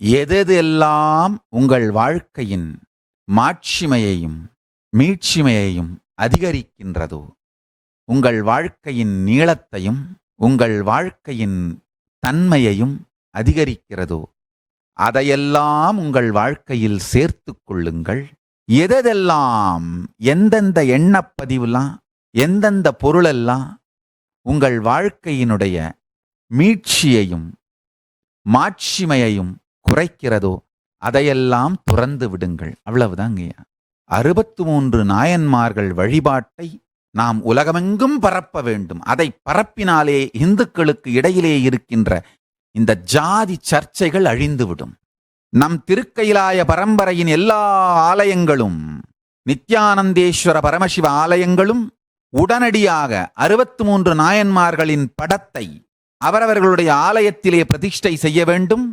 எதெல்லாம் உங்கள் வாழ்க்கையின் மாட்சிமையையும் மீட்சிமையையும் அதிகரிக்கின்றதோ, உங்கள் வாழ்க்கையின் நீளத்தையும் உங்கள் வாழ்க்கையின் தன்மையையும் அதிகரிக்கிறதோ, அதையெல்லாம் உங்கள் வாழ்க்கையில் சேர்த்து கொள்ளுங்கள். எதெல்லாம் எந்தெந்த எண்ணப்பதிவுலாம் எந்தெந்த பொருளெல்லாம் உங்கள் வாழ்க்கையினுடைய மீட்சியையும் மாட்சிமையையும் குறைக்கிறதோ அதையெல்லாம் துறந்து விடுங்கள். அவ்வளவுதாங்கய்யா. 63 நாயன்மார்கள் வழிபாட்டை நாம் உலகமெங்கும் பரப்ப வேண்டும். அதை பரப்பினாலே இந்துக்களுக்கு இடையிலே இருக்கின்ற இந்த ஜாதி சர்ச்சைகள் அழிந்துவிடும். நம் திருக்கைலாய பரம்பரையின் எல்லா ஆலயங்களும், நித்யானந்தேஸ்வர பரமசிவ ஆலயங்களும் உடனடியாக 63 நாயன்மார்களின் படத்தை அவரவர்களுடைய ஆலயத்திலே பிரதிஷ்டை செய்ய வேண்டும்.